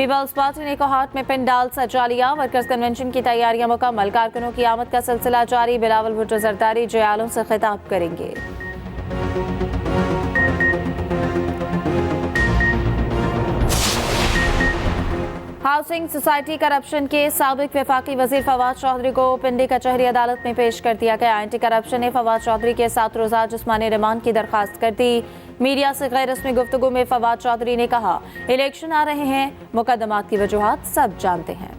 Peoples party ने कोहाट में पंडाल सजा लिया। वर्कर्स कन्वेंशन की तैयारियां मुकम्मल। कारकुनों की आमद का सिलसिला जारी। बिलावल भुट्टो जरदारी जयालों से खिताब करेंगे। हाउसिंग सोसाइटी करप्शन के साबिक वफाकी वजीर फवाद चौधरी को पिंडी कचहरी अदालत में पेश कर दिया गया। एंटी करप्शन ने फवाद चौधरी के 7 रोज़ा जिस्मानी रिमांड की दरखास्त कर दी। मीडिया से गैर रस्मी गुफ्तगू में फवाद चौधरी ने कहा, इलेक्शन आ रहे हैं, मुकदमात की वजूहात सब जानते हैं।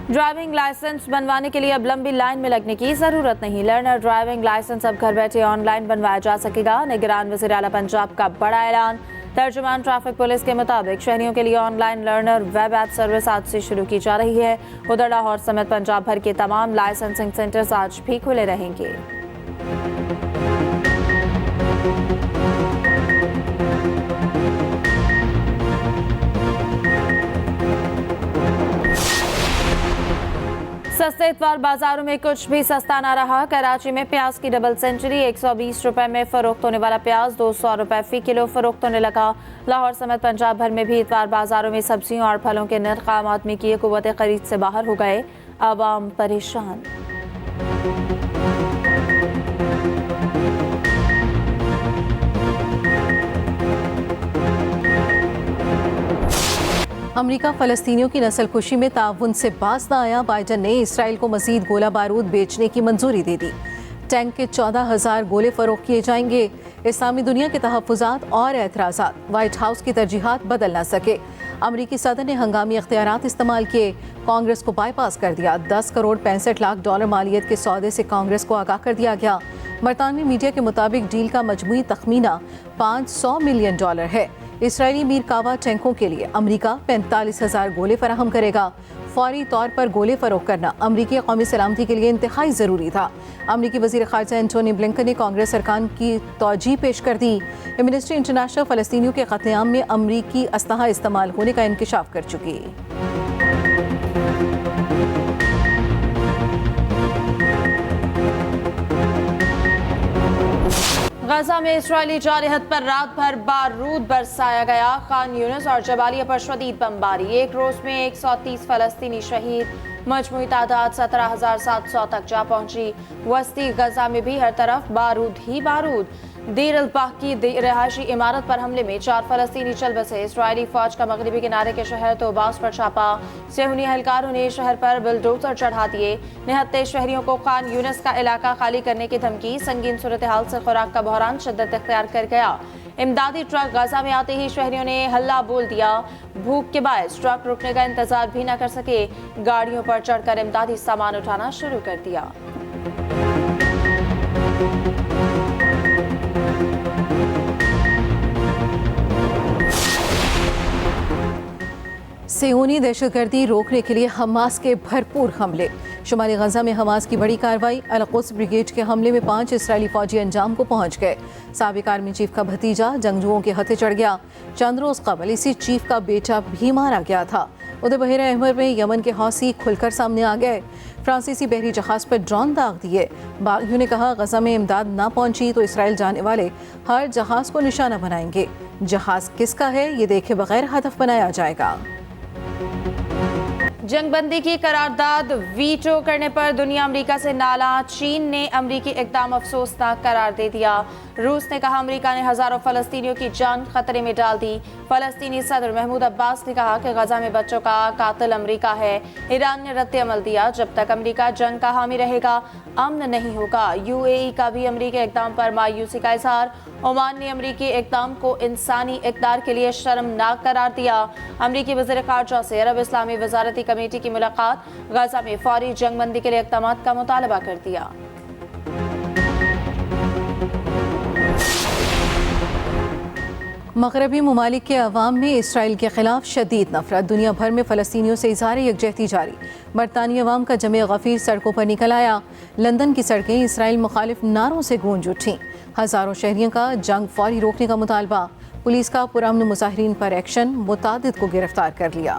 ड्राइविंग लाइसेंस बनवाने के लिए अब लंबी लाइन में लगने की जरूरत नहीं। लर्नर ड्राइविंग लाइसेंस अब घर बैठे ऑनलाइन बनवाया जा सकेगा। निगरान वज़ीर आला पंजाब का बड़ा ऐलान। तर्जुमान ट्रैफिक पुलिस के मुताबिक शहरियों के लिए online learner web app service आज से शुरू की जा रही है। उधर लाहौर समेत पंजाब भर के तमाम लाइसेंसिंग सेंटर्स आज भी खुले रहेंगे। सस्ते इतवार बाजारों में कुछ भी सस्ता ना रहा। कराची में प्याज की डबल सेंचुरी। 120 रुपए में फरोख्त होने वाला प्याज 200 रुपए फी किलो फरोख्त होने लगा। लाहौर समेत पंजाब भर में भी इतवार बाजारों में सब्जियों और फलों के नर्ख आम आदमी की कुव्वत खरीद से बाहर हो गए। आवाम परेशान। अमरीका फ़लस्तीनियों की नस्लकुशी में ताउन से बाज न आया। बाइडन ने इसराइल को मजीद गोला बारूद बेचने की मंजूरी दे दी। टैंक के 14,000 गोले फरोख्त किए जाएंगे। इस्लामी दुनिया के तहफ़्फ़ुज़ात और एतराज़ात। वाइट हाउस की तरजीहात बदल न सके। अमरीकी सदर ने हंगामी इख्तियारात इस्तेमाल किए। कांग्रेस को बाईपास कर दिया। 10 करोड़ 65 लाख डॉलर मालियत के सौदे से कांग्रेस को आगाह कर दिया गया। बरतानवी मीडिया के मुताबिक डील का मजमूई तखमीना $500 मिलियन है। इसराइली मीरकावा टैंकों के लिए अमरीका 45,000 गोले फराहम करेगा। फौरी तौर पर गोले फरोख्त करना अमरीकी कौमी सलामती के लिए इंतहाई ज़रूरी था। अमरीकी वज़ीर ख़ारिजा एंटोनी ब्लिंकन ने कांग्रेस सरकार की तौजीह पेश कर दी। मिनिस्ट्री इंटरनेशनल फ़लस्तीनियों के क़त्लेआम में अमरीकी असलहा इस्तेमाल होने का इंकशाफ कर चुकी। गजा में इस्राएली जारहत पर रात भर बारूद बरसाया गया। खान यूनिस और जबालिया पर शदीद बमबारी। एक रोज में 130 फलस्तीनी शहीद। मजमूई तादाद 17,700 तक जा पहुंची। वस्ती गजा में भी हर तरफ बारूद ही बारूद। देर अल-बाह की रहायशी इमारत पर हमले में 4 फलस्तीनी चल बसे। इसराइली फौज का मगरबी किनारे के शहर तोबास पर छापा। सेहूनी एहलकारों ने शहर पर बुलडोजर चढ़ा दिए। निहत्ते शहरियों को खान यूनिस का इलाका खाली करने की धमकी। संगीन सूरत हाल से खुराक का बहरान शिद्दत इख्तियार कर गया। इमदादी ट्रक गजा में आते ही शहरियों ने हल्ला बोल दिया। भूख के बायस ट्रक रुकने का इंतजार भी न कर सके। गाड़ियों पर चढ़कर इमदादी सामान उठाना शुरू कर दिया। सेहूनी दहशतगर्दी रोकने के लिए हमास के भरपूर हमले। शुमाली गजा में हमास की बड़ी कार्रवाई। अल-कुद्स ब्रिगेड के हमले में 5 इसराइली फौजी अंजाम को पहुंच गए। साबिक आर्मी चीफ का भतीजा जंगजुओं के हथे चढ़ गया। चंद रोज कबल इसी चीफ का बेटा भी मारा गया था। उधर बहरा अहमर में यमन के हौसी खुलकर सामने आ गए। फ्रांसीसी बहरी जहाज पर ड्रोन दाग दिए। बागियों ने कहा, गजा में इमदाद ना पहुंची तो इसराइल जाने वाले हर जहाज को निशाना बनाएंगे। जहाज किसका है ये देखे बगैर हदफ बनाया जाएगा। जंगबंदी की करारदाद वीटो करने पर दुनिया अमेरिका से नाला। चीन ने अमेरिकी इक़दाम अफसोसनाक करार दे दिया। रूस ने कहा, अमेरिका ने हजारों फलस्तीनियों की जान खतरे में डाल दी। फलस्तीनी सदर महमूद अब्बास ने कहा कि गजा में बच्चों का कातिल अमेरिका है। ईरान ने रद्द अमल दिया, जब तक अमेरिका जंग का हामी रहेगा अमन नहीं होगा। UAE का भी अमेरिकी इक़दाम पर मायूसी का इजहार। ओमान ने अमेरिकी इक़दाम को इंसानी इक़दार के लिए शर्मनाक करार दिया। अमेरिकी वज़ीर ख़ारिजा से अरब इस्लामी वज़ारती कमेटी की मुलाकात। गजा में फौरी जंगबंदी के लिए इक़दामात का मुतालबा कर दिया। मगरबी ममालिक के अवाम में इसराइल के खिलाफ शदीद नफरत। दुनिया भर में फ़लस्तीनियों से इज़हार यकजहती जारी। बरतानी अवाम का जमे गफ़ीर सड़कों पर निकल आया। लंदन की सड़कें इसराइल मुखालिफ नारों से गूंज उठी। हज़ारों शहरियों का जंग फौरी रोकने का मुतालबा। पुलिस का पुरअमन मुज़ाहिरीन पर एक्शन। मुतादिद को गिरफ्तार कर लिया।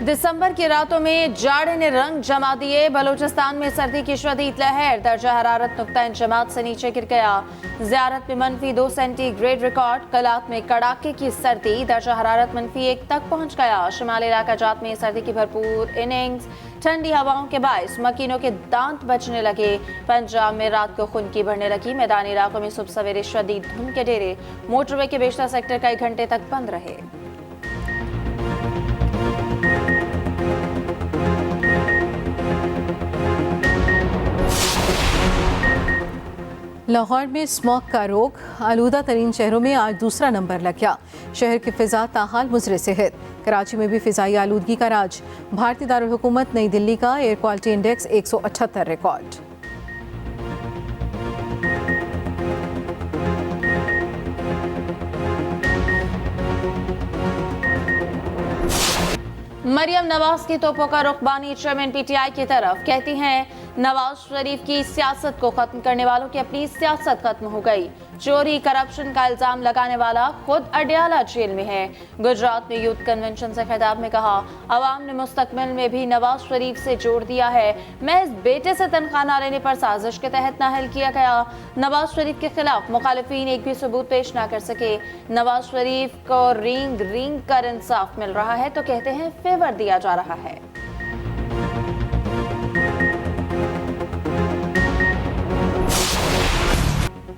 दिसंबर की रातों में जाड़े ने रंग जमा दिए। बलूचिस्तान में सर्दी की शदीद लहर, दर्जा हरारत नुक्ता इंजमात से नीचे गिर गया। ज़ियारत में -2 सेंटीग्रेड रिकॉर्ड। कलात में कड़ाके की सर्दी, दर्जा हरारत -1 तक पहुंच गया। शुमाली इलाका जात में सर्दी की भरपूर इनिंग्स, ठंडी हवाओं के बायस मकीनों के दांत बचने लगे। पंजाब में रात को खुनकी बढ़ने लगी। मैदानी इलाकों में सुबह सवेरे शदीद धुंध के डेरे। मोटरवे के बेशतर सेक्टर कई घंटे तक बंद रहे। लाहौर में स्मॉग का रोग, आलूदा तरीन शहरों में आज दूसरा नंबर लग गया। शहर की फिजा ताहाल मुजरे सेहत। कराची में भी फिजाई आलूदगी का राज। भारतीय दारुल हुकूमत नई दिल्ली का air quality index 178 record. Maryam Nawaz की तोपों का रुख बानी चेयरमैन पीटीआई की तरफ। कहती हैं नवाज शरीफ की सियासत को खत्म करने वालों की अपनी सियासत खत्म हो गई। चोरी करप्शन का इल्जाम लगाने वाला खुद अडयाला जेल में है। गुजरात में यूथ कन्वेंशन से खिताब में कहा, अवाम ने मुस्तकबिल में भी नवाज शरीफ से जोड़ दिया है। महज बेटे से तनख्वाह न लेने पर साजिश के तहत नाअहल किया गया। नवाज शरीफ के खिलाफ मुखालिफिन एक भी सबूत पेश न कर सके। नवाज शरीफ को रिंग रिंग कर इंसाफ मिल रहा है तो कहते हैं फेवर दिया जा रहा है।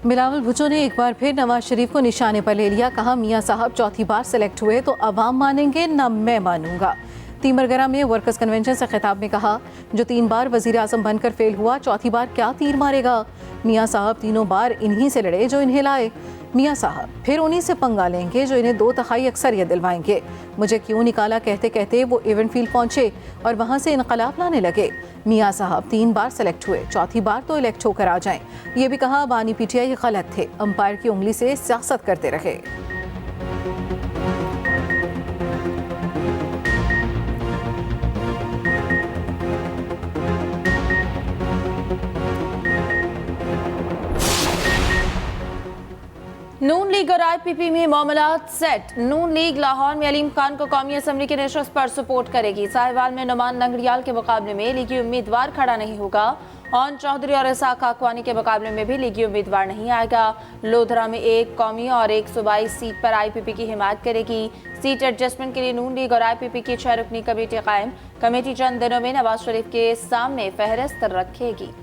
बिलावल भुट्टो ने एक बार फिर नवाज शरीफ को निशाने पर ले लिया। कहा, मियां साहब चौथी बार सेलेक्ट हुए तो अवाम मानेंगे न मैं मानूंगा। तीमरगरा में वर्कर्स कन्वेंशन से खिताब में कहा, जो 3 बार वजीर आजम बनकर फेल हुआ, चौथी बार क्या तीर मारेगा। मियां साहब तीनों बार इन्हीं से लड़े जो इन्हें लाए। मियां साहब फिर उन्हीं से पंगा लेंगे जो इन्हें 2/3 अक्सरियत दिलवाएंगे। मुझे क्यों निकाला कहते कहते वो इवेंट फील्ड पहुंचे और वहां से इनकलाब लाने लगे। मियां साहब 3 बार सेलेक्ट हुए, चौथी बार तो इलेक्ट होकर आ जाएं। ये भी कहा, बानी पीटीआई गलत थे, अंपायर की उंगली से सियासत करते रहे। नून लीग और आईपीपी में मामलात सेट। नून लीग लाहौर में अलीम खान को कौमी असम्बली की नशस्त पर सपोर्ट करेगी। साहिवाल में नुमान लंगड़ियाल के मुकाबले में लीगी उम्मीदवार खड़ा नहीं होगा। ऑन चौधरी और इसाक खाकवानी के मुकाबले में भी लीगी उम्मीदवार नहीं आएगा। लोधरा में एक कौमी और एक सूबाई सीट पर आईपीपी की हिमायत करेगी। सीट एडजस्टमेंट के लिए नून लीग और आईपीपी की 6 रुकनी कमेटी कायम। कमेटी चंद दिनों में नवाज शरीफ के सामने फहरिस्त रखेगी।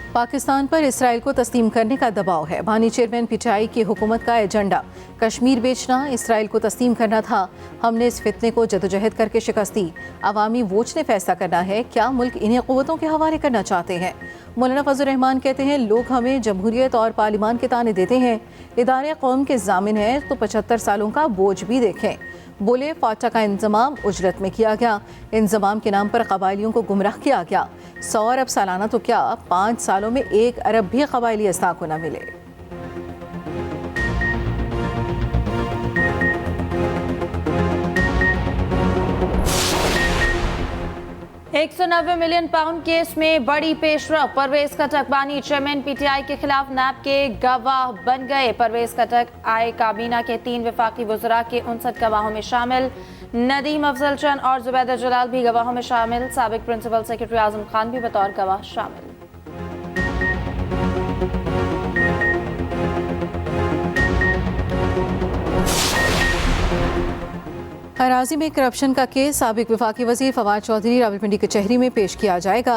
पाकिस्तान पर इसराइल को तस्लीम करने का दबाव है। बानी चेयरमैन पीटीआई की हुकूमत का एजेंडा कश्मीर बेचना, इसराइल को तस्लीम करना था। हमने इस फितने को जदोजहद करके शिकस्त दी। अवामी वोट ने फैसला करना है क्या मुल्क इन्हीं क़ुव्वतों के हवाले करना चाहते हैं। मौलाना फजल रहमान कहते हैं, लोग हमें जमहूरियत और पार्लिमान के ताने देते हैं। इदारे कौम के ज़ामिन हैं तो 75 सालों का बोझ भी देखें। बोले, फाटा का इंतजाम उजरत में किया गया। इंतजाम के नाम पर कबायलियों को गुमराह किया गया। 100 अरब सालाना तो क्या 5 सालों में 1 अरब भी कबायली अस्ताक को न मिले। 190 मिलियन पाउंड केस में बड़ी पेशरफ। परवेज खटक बानी चेयरमैन पीटीआई के खिलाफ नैब के गवाह बन गए। परवेज खटक आए काबीना के 3 वफाकी वज़रा के 59 गवाहों में शामिल। नदीम अफजल चंद और जुबैदा जलाल भी गवाहों में शामिल। साबिक प्रिंसिपल सेक्रेटरी आजम खान भी बतौर गवाह शामिल। अराजी में करप्शन का केस साबिक वफाकी वजीर फवाद चौधरी रावलपिंडी कचहरी में पेश किया जाएगा।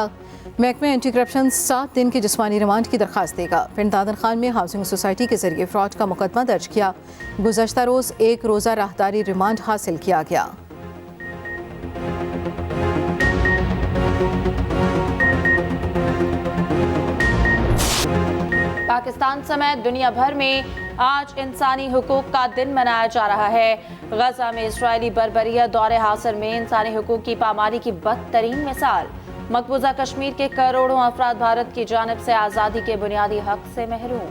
महकमा एंटी करप्शन 7 दिन के जिस्मानी रिमांड की दरख्वास्त देगा। पिंड दादन खान में हाउसिंग सोसाइटी के जरिए फ्रॉड का मुकदमा दर्ज किया। गुज़श्ता रोज़ 1 रोज़ा राहदारी रिमांड हासिल किया गया। पाकिस्तान समेत दुनिया भर में आज इंसानी हुकूक का दिन मनाया जा रहा है। गजा में इजरायली बर्बरियत दौरे हासिल में इंसानी हुकूक की पामाली की बदतरीन मिसाल। मकबूजा कश्मीर के करोड़ों अफराद भारत की जानिब से आज़ादी के बुनियादी हक से महरूम।